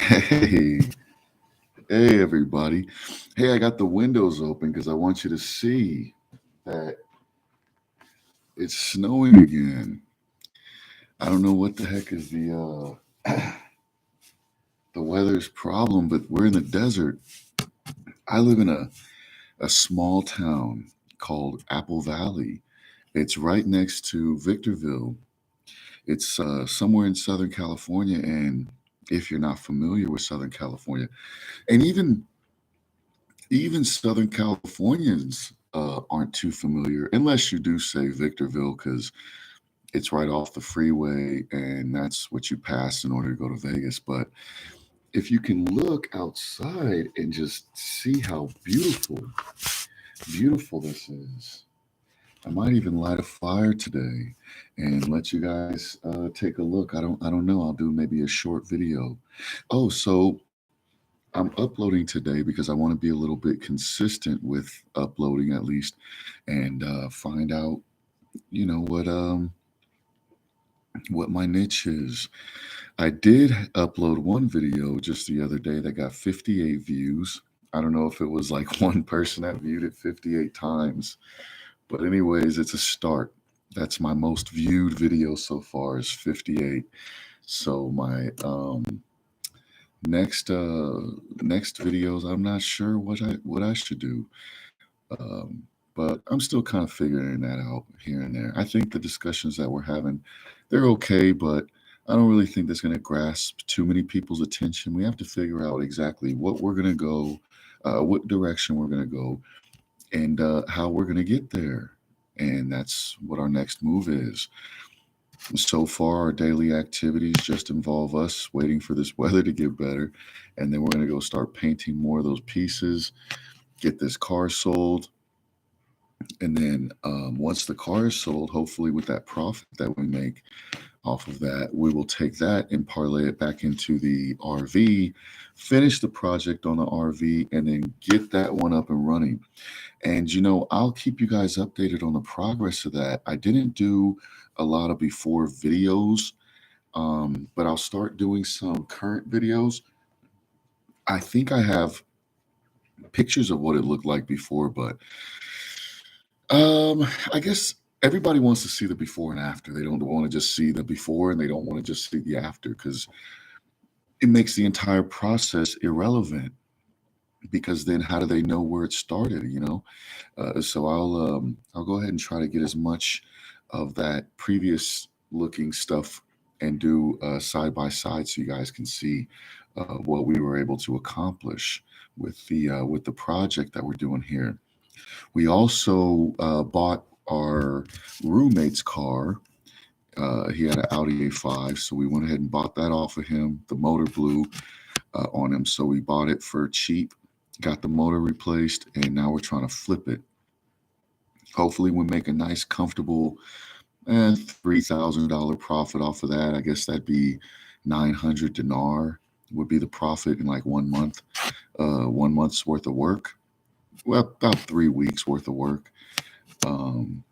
Hey, hey, everybody. Hey, I got the windows open because I want you to see that it's snowing again. I don't know what the heck is the weather's problem, but we're in the desert. I live in a small town called Apple Valley. It's right next to Victorville. It's somewhere in Southern California, and if you're not familiar with Southern California, and even Southern Californians aren't too familiar, unless you do say Victorville, because it's right off the freeway, and that's what you pass in order to go to Vegas. But if you can look outside and just see how beautiful this is, I might even light a fire today and let you guys take a look. I don't know. I'll do maybe a short video. Oh, so I'm uploading today because I want to be a little bit consistent with uploading at least, and find out, what my niche is. I did upload one video just the other day that got 58 views. I don't know if it was like one person that viewed it 58 times, but anyways, it's a start. That's my most viewed video so far is 58. So my next videos, I'm not sure what I should do. Um, but I'm still kind of figuring that out here and there. I think the discussions that we're having, they're okay, but I don't really think that's going to grasp too many people's attention. We have to figure out exactly what we're going to go, what direction we're going to go, and how we're going to get there. And that's what our next move is. So far, our daily activities just involve us waiting for this weather to get better. And then we're going to go start painting more of those pieces, get this car sold, and then once the car is sold, hopefully with that profit that we make off of that, we will take that and parlay it back into the RV, finish the project on the RV, and then get that one up and running. And I'll keep you guys updated on the progress of that. I didn't do a lot of before videos, but I'll start doing some current videos. I think I have pictures of what it looked like before, but I guess everybody wants to see the before and after. They don't want to just see the before, and they don't want to just see the after, because it makes the entire process irrelevant. Because then, how do they know where it started? So I'll go ahead and try to get as much of that previous looking stuff and do side by side, so you guys can see what we were able to accomplish with the project that we're doing here. We also bought our roommate's car. He had an Audi A5, so we went ahead and bought that off of him. The motor blew on him, so we bought it for cheap, got the motor replaced, and now we're trying to flip it. Hopefully, we make a nice, comfortable $3,000 profit off of that. I guess that'd be 900 dinar would be the profit in like 1 month, 1 month's worth of work. Well, about 3 weeks worth of work.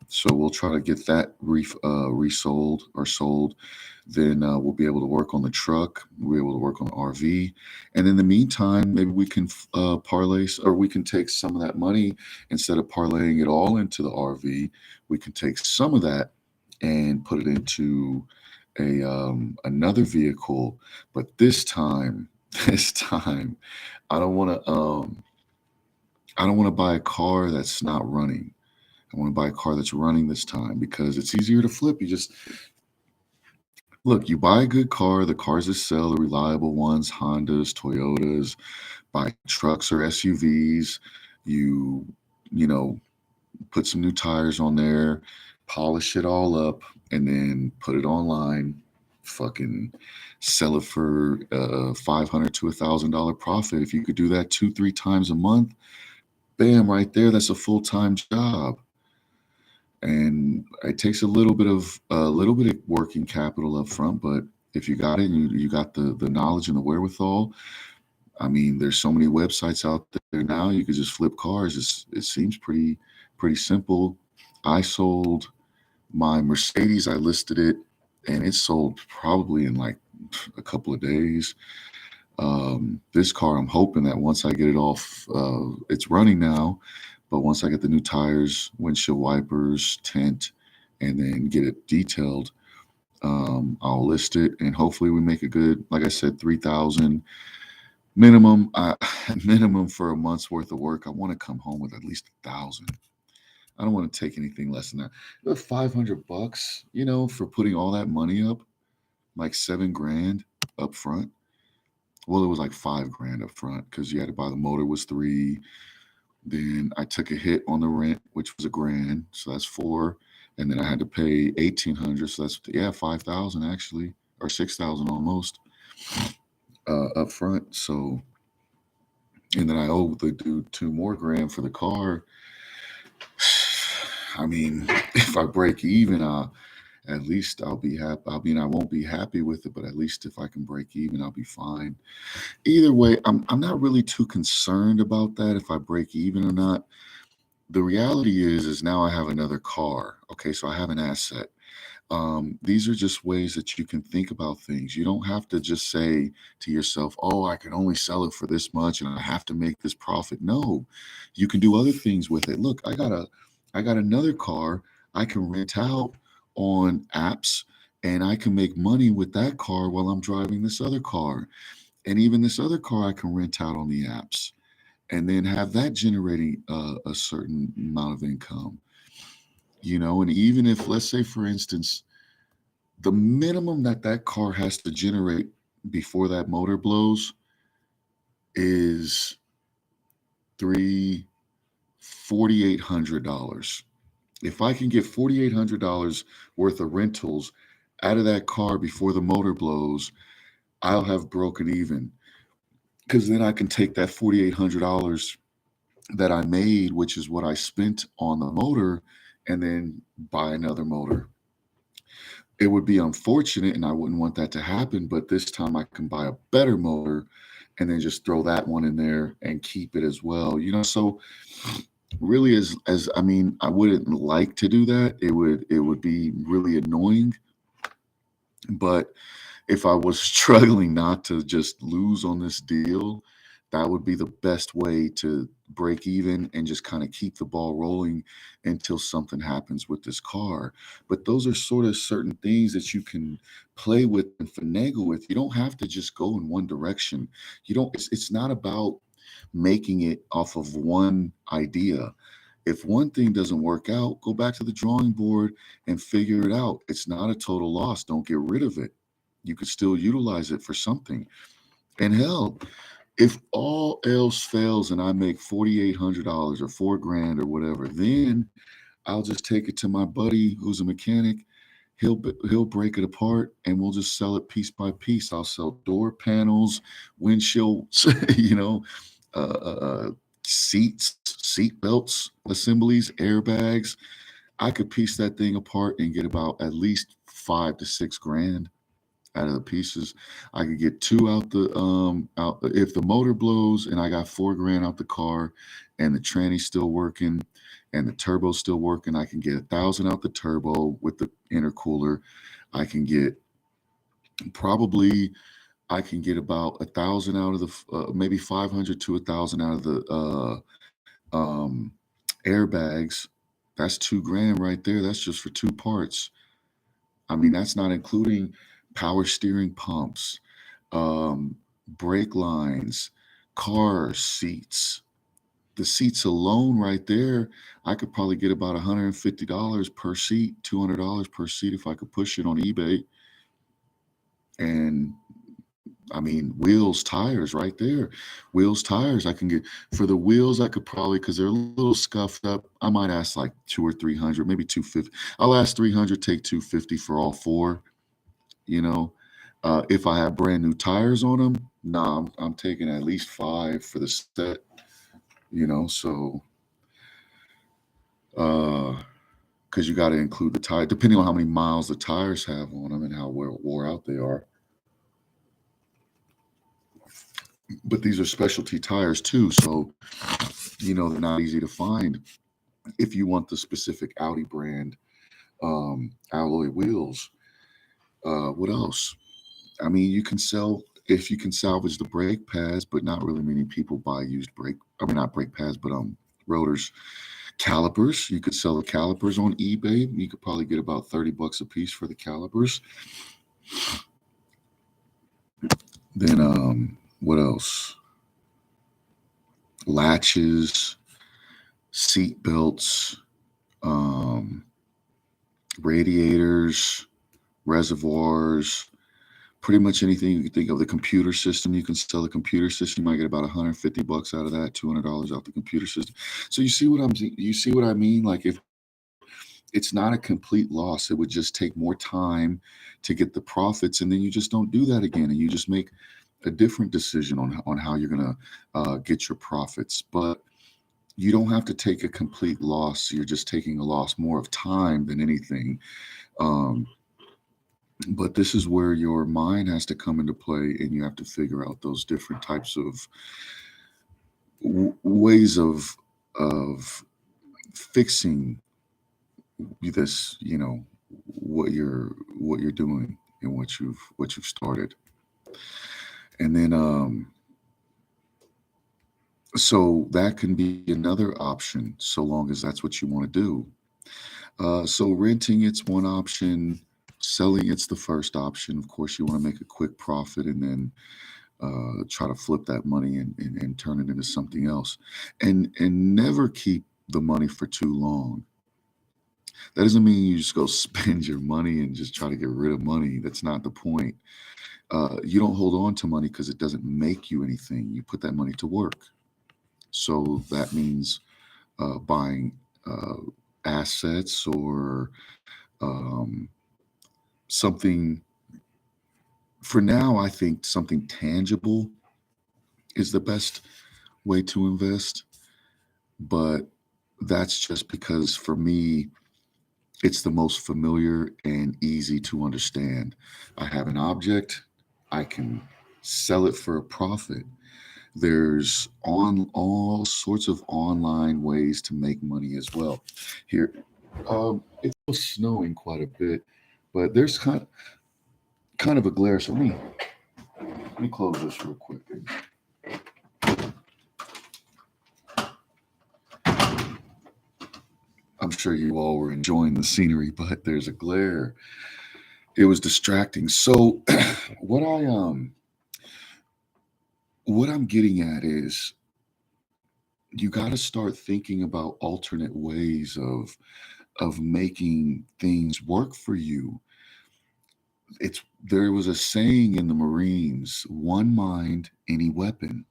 So we'll try to get that resold or sold. Then we'll be able to work on the truck. We'll be able to work on the RV, and in the meantime, maybe we can parlay, or we can take some of that money, instead of parlaying it all into the RV. We can take some of that and put it into a another vehicle. But this time, this time, I don't want to. I don't want to buy a car that's not running. I want to buy a car that's running this time, because it's easier to flip. You just look, you buy a good car, the cars that sell, the reliable ones, Hondas, Toyotas, buy trucks or SUVs. You, you know, put some new tires on there, polish it all up, and then put it online. Fucking sell it for 500 to $1,000 profit. If you could do that 2, 3 times a month, bam, right there, that's a full-time job. And it takes a little bit of working capital up front, but if you got it and you got the knowledge and the wherewithal, I mean, there's so many websites out there now. You could just flip cars. It seems pretty simple. I sold my Mercedes. I listed it, and it sold probably in like a couple of days. This car, I'm hoping that once I get it off, it's running now, but once I get the new tires, windshield wipers, tint, and then get it detailed, I'll list it, and hopefully we make a good, like I said, 3,000 minimum. Minimum for a month's worth of work. I want to come home with at least 1,000. I don't want to take anything less than that. $500, for putting all that money up, like 7 grand up front. Well, it was like 5 grand up front because you had to buy the motor was 3. Then I took a hit on the rent, which was 1 grand, so that's 4. And then I had to pay 1,800, so that's 5,000 actually, or 6,000 almost up front. So, and then I owe the dude 2 more grand for the car. I mean, if I break even, at least I'll be happy. I mean, I won't be happy with it, but at least if I can break even, I'll be fine. Either way, I'm not really too concerned about that if I break even or not. The reality is now I have another car. Okay, so I have an asset. These are just ways that you can think about things. You don't have to just say to yourself, "Oh, I can only sell it for this much, and I have to make this profit." No, you can do other things with it. Look, I got another car I can rent out on apps, and I can make money with that car while I'm driving this other car, and even this other car I can rent out on the apps, and then have that generating a certain amount of income. And even if, let's say, for instance, the minimum that that car has to generate before that motor blows is three $4,800. If I can get $4,800 worth of rentals out of that car before the motor blows, I'll have broken even. Because then I can take that $4,800 that I made, which is what I spent on the motor, and then buy another motor. It would be unfortunate, and I wouldn't want that to happen, but this time I can buy a better motor and then just throw that one in there and keep it as well. So really, as I mean, I wouldn't like to do that. It would be really annoying. But if I was struggling not to just lose on this deal, that would be the best way to break even and just kind of keep the ball rolling until something happens with this car. But those are sort of certain things that you can play with and finagle with. You don't have to just go in one direction. You don't, it's not about making it off of one idea. If one thing doesn't work out, go back to the drawing board and figure it out. It's not a total loss. Don't get rid of it. You could still utilize it for something. And hell, if all else fails and I make $4,800 or 4 grand or whatever, then I'll just take it to my buddy who's a mechanic. He'll break it apart and we'll just sell it piece by piece. I'll sell door panels, windshields, seats, seat belts, assemblies, airbags. I could piece that thing apart and get about at least 5 to 6 grand out of the pieces. I could get two out if the motor blows and I got 4 grand out the car and the tranny's still working and the turbo's still working, I can get 1,000 out the turbo with the intercooler. I can get probably I can get about 1,000 out of the maybe 500 to 1,000 out of the um, airbags. That's 2 grand right there. That's just for two parts. I mean, that's not including power steering pumps, um, brake lines, car seats. The seats alone, right there, I could probably get about $150 per seat, $200 per seat if I could push it on eBay. And I mean, wheels, tires, right there. Wheels, tires. I can get for the wheels. I could probably because they're a little scuffed up. I might ask like 2 or 300, maybe 250. I'll ask 300. Take 250 for all four. You know, if I have brand new tires on them, nah, I'm taking at least 5 for the set. So uh, because you got to include the tire, depending on how many miles the tires have on them and how well wore out they are. But these are specialty tires too, so they're not easy to find if you want the specific Audi brand alloy wheels. What else? I mean, you can sell. if you can salvage the brake pads, but not really many people buy used not brake pads, but rotors. Calipers, you could sell the calipers on eBay. You could probably get about $30 a piece for the calipers. Then what else? Latches, seat belts, radiators, reservoirs, pretty much anything you can think of. The computer system, you can sell the computer system. You might get about $150 out of that, $200 off the computer system. So you see what I mean? Like, if it's not a complete loss, it would just take more time to get the profits, and then you just don't do that again, and you just make a different decision on how you're going to get your profits. But you don't have to take a complete loss. You're just taking a loss more of time than anything. But this is where your mind has to come into play, and you have to figure out those different types of ways of fixing this, what you're doing and what you've started. And then so that can be another option, so long as that's what you want to do. So renting, it's one option. Selling, it's the first option. Of course, you want to make a quick profit, and then try to flip that money and turn it into something else. And never keep the money for too long. That doesn't mean you just go spend your money and just try to get rid of money. That's not the point. You don't hold on to money because it doesn't make you anything. You put that money to work. So that means buying assets, or something. For now, I think something tangible is the best way to invest. But that's just because, for me, it's the most familiar and easy to understand. I have an object, I can sell it for a profit. There's on all sorts of online ways to make money as well. Here, it's still snowing quite a bit, but there's kind of a glare. So let me close this real quick. I'm sure you all were enjoying the scenery, but there's a glare. It was distracting. So what I'm getting at is, you got to start thinking about alternate ways of making things work for you. There was a saying in the Marines: one mind, any weapon.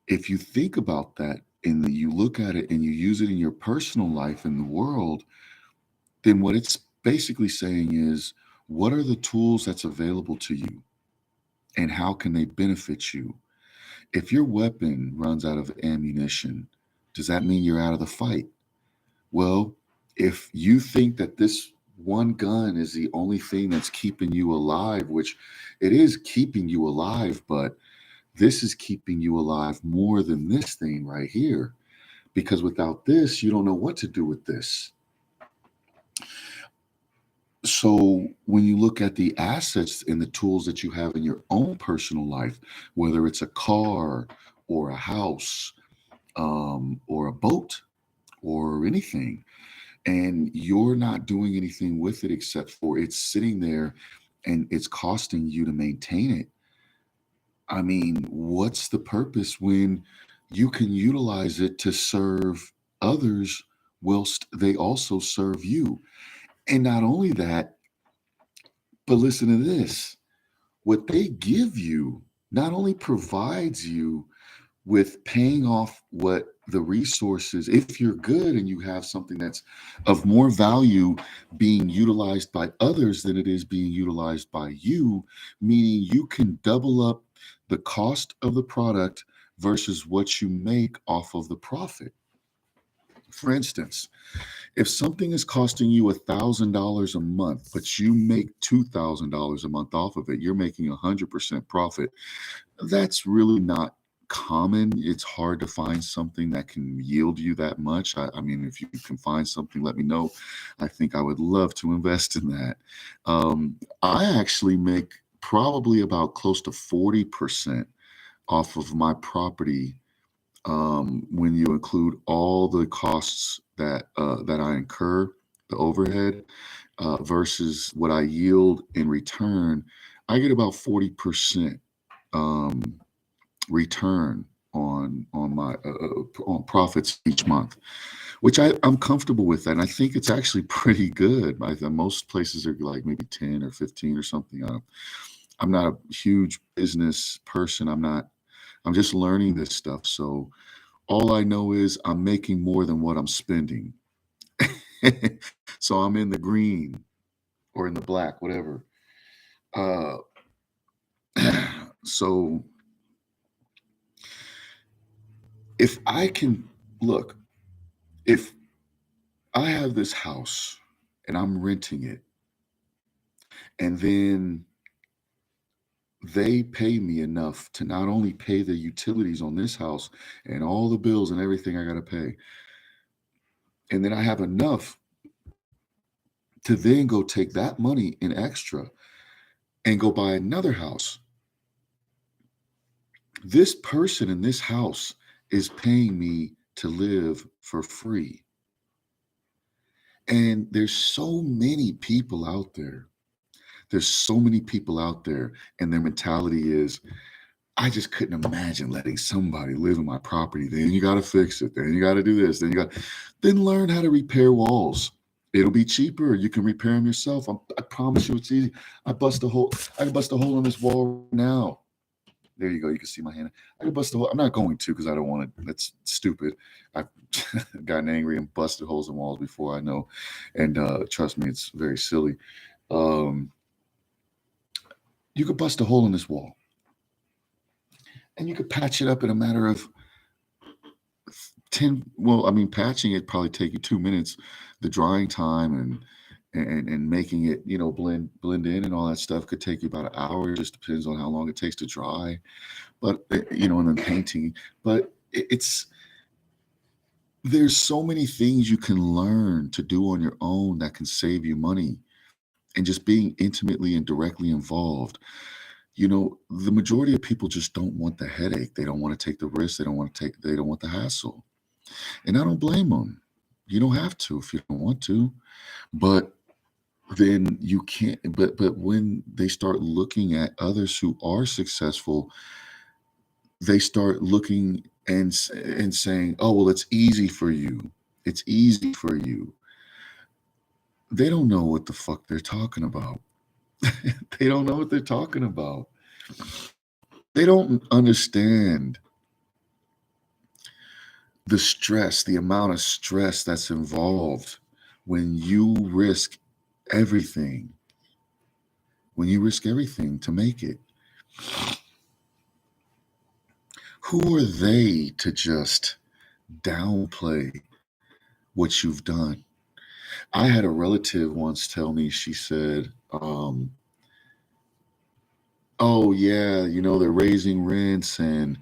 If you think about that, and you look at it and you use it in your personal life in the world, then what it's basically saying is, what are the tools that's available to you, and how can they benefit you? If your weapon runs out of ammunition, does that mean you're out of the fight? Well, if you think that this one gun is the only thing that's keeping you alive, which it is keeping you alive, but this is keeping you alive more than this thing right here. Because without this, you don't know what to do with this. So when you look at the assets and the tools that you have in your own personal life, whether it's a car or a house, or a boat or anything, and you're not doing anything with it except for it's sitting there and it's costing you to maintain it, I mean, what's the purpose when you can utilize it to serve others whilst they also serve you? And not only that, but listen to this: what they give you not only provides you with paying off what the resources, if you're good and you have something that's of more value being utilized by others than it is being utilized by you, meaning you can double up the cost of the product versus what you make off of the profit. For instance, if something is costing you $1,000 a month, but you make $2,000 a month off of it, you're making 100% profit. That's really not common. It's hard to find something that can yield you that much. I mean, if you can find something, let me know. I think I would love to invest in that. I actually make probably about close to 40% off of my property, when you include all the costs that I incur, the overhead, versus what I yield in return. I get about 40% um, return on my on profits each month, which I'm comfortable with that. And I think it's actually pretty good. Most places are like maybe 10 or 15 or something. I'm not a huge business person. I'm just learning this stuff. So all I know is I'm making more than what I'm spending. So I'm in the green or in the black, whatever. Uh, so if I can look, if I have this house and I'm renting it, and then they pay me enough to not only pay the utilities on this house and all the bills and everything I got to pay, and then I have enough to then go take that money in extra and go buy another house. This person in this house is paying me to live for free. And there's so many people out there. There's so many people out there, and their mentality is, I just couldn't imagine letting somebody live in my property. Then you got to fix it. Then you got to do this. Then learn how to repair walls. It'll be cheaper. You can repair them yourself. I promise you, it's easy. I can bust a hole in this wall now. There you go. You can see my hand. I can bust a hole. I'm not going to because I don't want to. That's stupid. I've gotten angry and busted holes in walls before. I know, and trust me, it's very silly. Um, you could bust a hole in this wall, and you could patch it up in a matter of 10. Well, I mean, patching it probably take you 2 minutes. The drying time and making it, blend in and all that stuff could take you about an hour. It just depends on how long it takes to dry. But and then painting. But it's there's so many things you can learn to do on your own that can save you money, and just being intimately and directly involved. The majority of people just don't want the headache. They don't want to take the risk. They don't want the hassle. And I don't blame them. You don't have to if you don't want to. But then you can't but when they start looking at others who are successful, they start looking and saying, "Oh, well, it's easy for you. It's easy for you." They don't know what the fuck they're talking about. They don't know what they're talking about. They don't understand the amount of stress that's involved when you risk everything, to make it. Who are they to just downplay what you've done? I had a relative once tell me, she said, "Oh, yeah, they're raising rents, and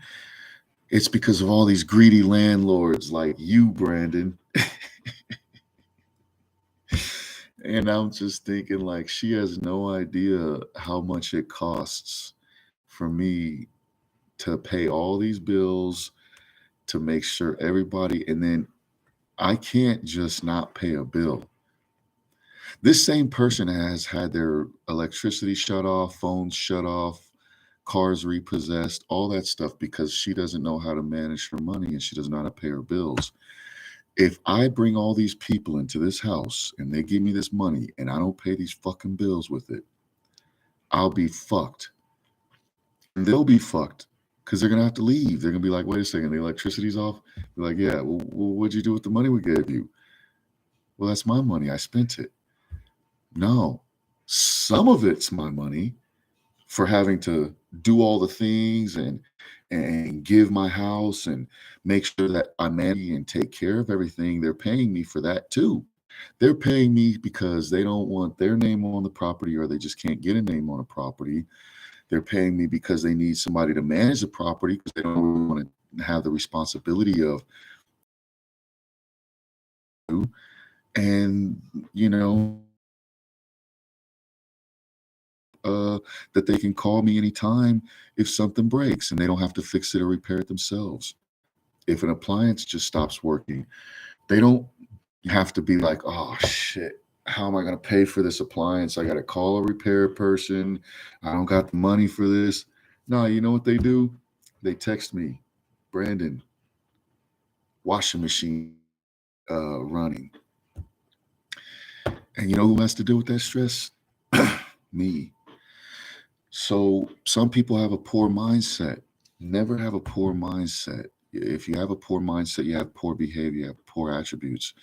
it's because of all these greedy landlords like you, Brandon." And I'm just thinking, like, she has no idea how much it costs for me to pay all these bills, to make sure everybody, and then I can't just not pay a bill. This same person has had their electricity shut off, phones shut off, cars repossessed, all that stuff, because she doesn't know how to manage her money and she doesn't know how to pay her bills. If I bring all these people into this house and they give me this money and I don't pay these fucking bills with it, I'll be fucked. And they'll be fucked because they're gonna have to leave. They're gonna be like, "Wait a second, the electricity's off." Be like, "Yeah, well, what'd you do with the money we gave you?" "Well, that's my money. I spent it." No, some of it's my money for having to do all the things and give my house and make sure that I manage and take care of everything. They're paying me for that too. They're paying me because they don't want their name on the property, or they just can't get a name on a property. They're paying me because they need somebody to manage the property because they don't really want to have the responsibility of, and, you know, that they can call me anytime if something breaks, and they don't have to fix it or repair it themselves. If an appliance just stops working, they don't have to be like, oh shit, how am I going to pay for this appliance? I got to call a repair person. I don't got the money for this. No, you know what they do? They text me, Brandon, washing machine running. And you know who has to deal with that stress? Me. So some people have a poor mindset. Never have a poor mindset. If you have a poor mindset, you have poor behavior, you have poor attributes.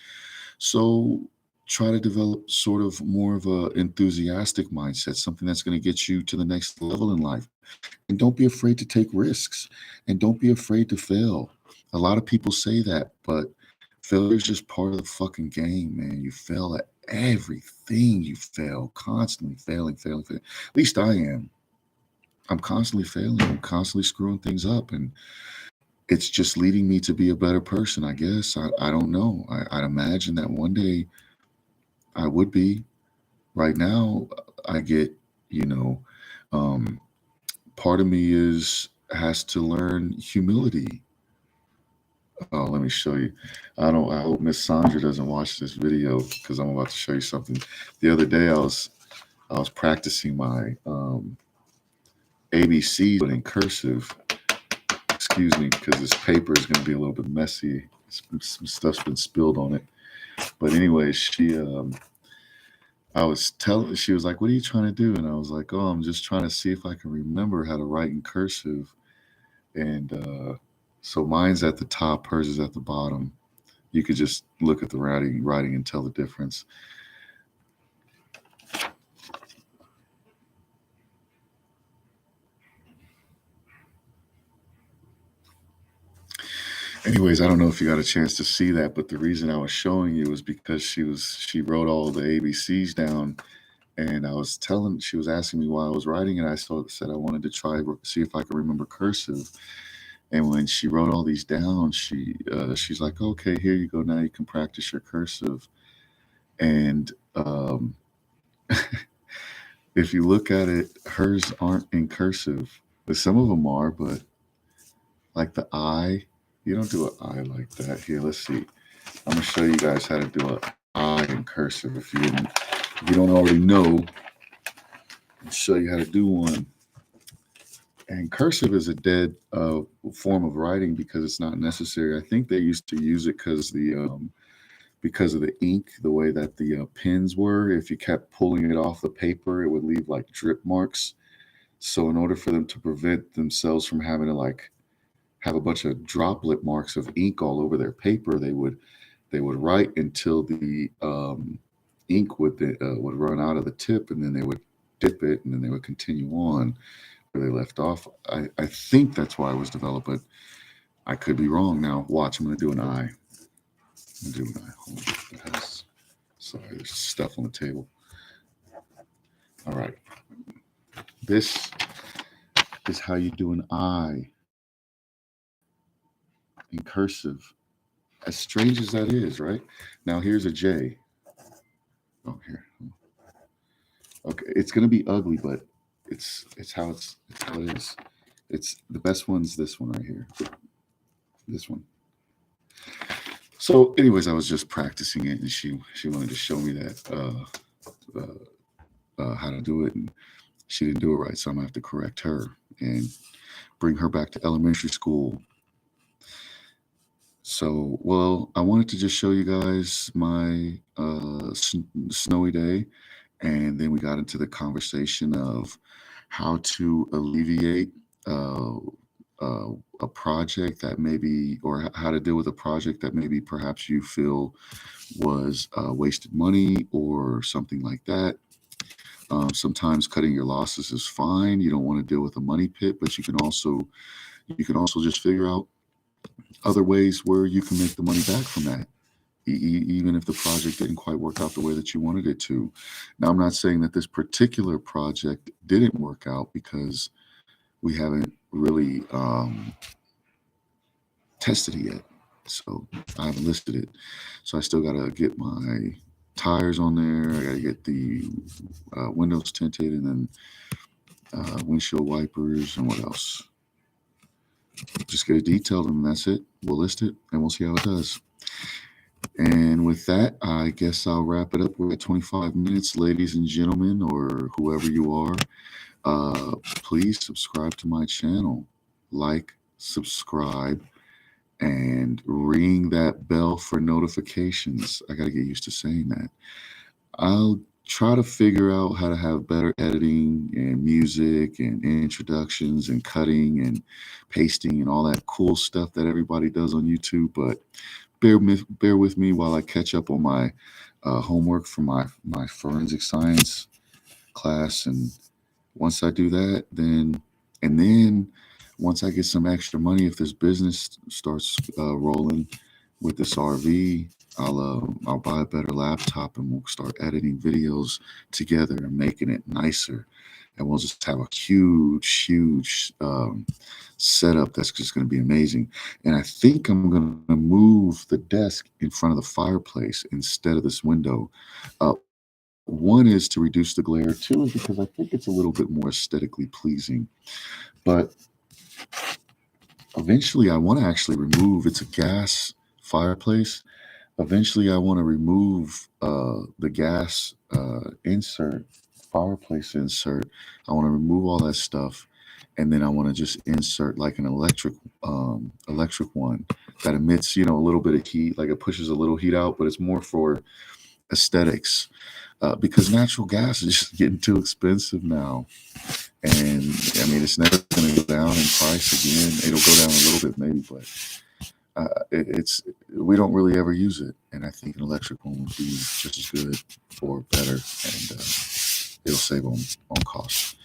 So try to develop sort of more of a enthusiastic mindset, something that's going to get you to the next level in life. And don't be afraid to take risks, and don't be afraid to fail. A lot of people say that, but failure is just part of the fucking game, man. You fail at everything. You fail, constantly failing. At least I am. I'm constantly failing. I'm constantly screwing things up, and it's just leading me to be a better person, I guess. I don't know. I'd imagine that one day I would be. Right now, I get, you know, um, part of me has to learn humility. Oh, let me show you. I hope Miss Sandra doesn't watch this video because I'm about to show you something. The other day I was practicing my ABC, but in cursive. Excuse me, because this paper is going to be a little bit messy. Some stuff's been spilled on it. But anyway, she was like, "What are you trying to do?" And I was like, "Oh, I'm just trying to see if I can remember how to write in cursive." And so mine's at the top, hers is at the bottom. You could just look at the writing and tell the difference. Anyways, I don't know if you got a chance to see that, but the reason I was showing you was because she wrote all the ABCs down, and she was asking me why I was writing, and I said I wanted to try see if I could remember cursive. And when she wrote all these down, she's like, "Okay, here you go. Now you can practice your cursive." And if you look at it, hers aren't in cursive. But some of them are, but like the I, you don't do an I like that. Here, let's see. I'm gonna show you guys how to do an I in cursive. If you don't already know, I'll show you how to do one. And cursive is a dead form of writing because it's not necessary. I think they used to use it because of the ink, the way that the pens were. If you kept pulling it off the paper, it would leave like drip marks. So in order for them to prevent themselves from having to like have a bunch of droplet marks of ink all over their paper, they would write until the ink would run out of the tip, and then they would dip it, and then they would continue on where they left off. I think that's why it was developed, but I could be wrong. Now watch, I'm going to do an I. I'm going to do an I. Sorry, there's stuff on the table. All right. This is how you do an I in cursive. As strange as that is, right? Now here's a J. Oh, here. Okay, it's gonna be ugly, but it's how it's how it is. It's the best one's this one right here. This one. So, anyways, I was just practicing it, and she wanted to show me that how to do it, and she didn't do it right, so I'm gonna have to correct her and bring her back to elementary school. So, well, I wanted to just show you guys my snowy day, and then we got into the conversation of how to alleviate uh, a project that maybe, or how to deal with a project that maybe perhaps you feel was wasted money or something like that. Sometimes cutting your losses is fine. You don't want to deal with a money pit, but you can also just figure out other ways where you can make the money back from that, even if the project didn't quite work out the way that you wanted it to. Now, I'm not saying that this particular project didn't work out because we haven't really tested it yet. So I haven't listed it. So I still got to get my tires on there. I got to get the windows tinted, and then windshield wipers, and what else? Just get it detailed, and that's it. We'll list it, and we'll see how it does. And with that, I guess I'll wrap it up. We're at 25 minutes, ladies and gentlemen, or whoever you are. Please subscribe to my channel, like, subscribe, and ring that bell for notifications. I got to get used to saying that. I'll try to figure out how to have better editing and music and introductions and cutting and pasting and all that cool stuff that everybody does on YouTube. But bear with me while I catch up on my homework for my forensic science class. And once I do that, then once I get some extra money, if this business starts rolling with this RV, I'll buy a better laptop, and we'll start editing videos together and making it nicer. And we'll just have a huge setup that's just going to be amazing. And I think I'm going to move the desk in front of the fireplace instead of this window. One is to reduce the glare. Two is because I think it's a little bit more aesthetically pleasing. But eventually I want to actually remove, it's a gas fireplace. Eventually I want to remove the gas insert, fireplace insert. I want to remove all that stuff. And then I want to just insert like an electric one that emits, a little bit of heat, like it pushes a little heat out, but it's more for aesthetics. Because natural gas is just getting too expensive now. And I mean, it's never going to go down in price again. It'll go down a little bit maybe, but we don't really ever use it. And I think an electric one would be just as good or better, and it'll save on cost.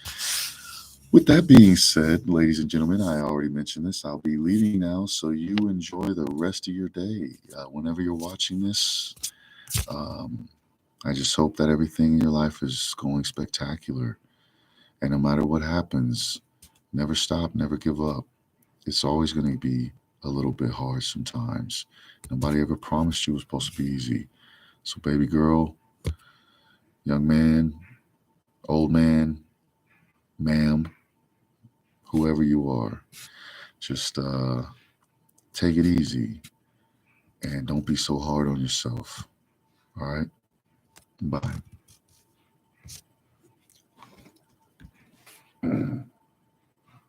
With that being said, ladies and gentlemen, I already mentioned this. I'll be leaving now, so you enjoy the rest of your day. Whenever you're watching this, I just hope that everything in your life is going spectacular. And no matter what happens, never stop, never give up. It's always going to be a little bit hard sometimes. Nobody ever promised you it was supposed to be easy. So, baby girl, young man, old man, ma'am, whoever you are, just take it easy and don't be so hard on yourself. All right? Bye.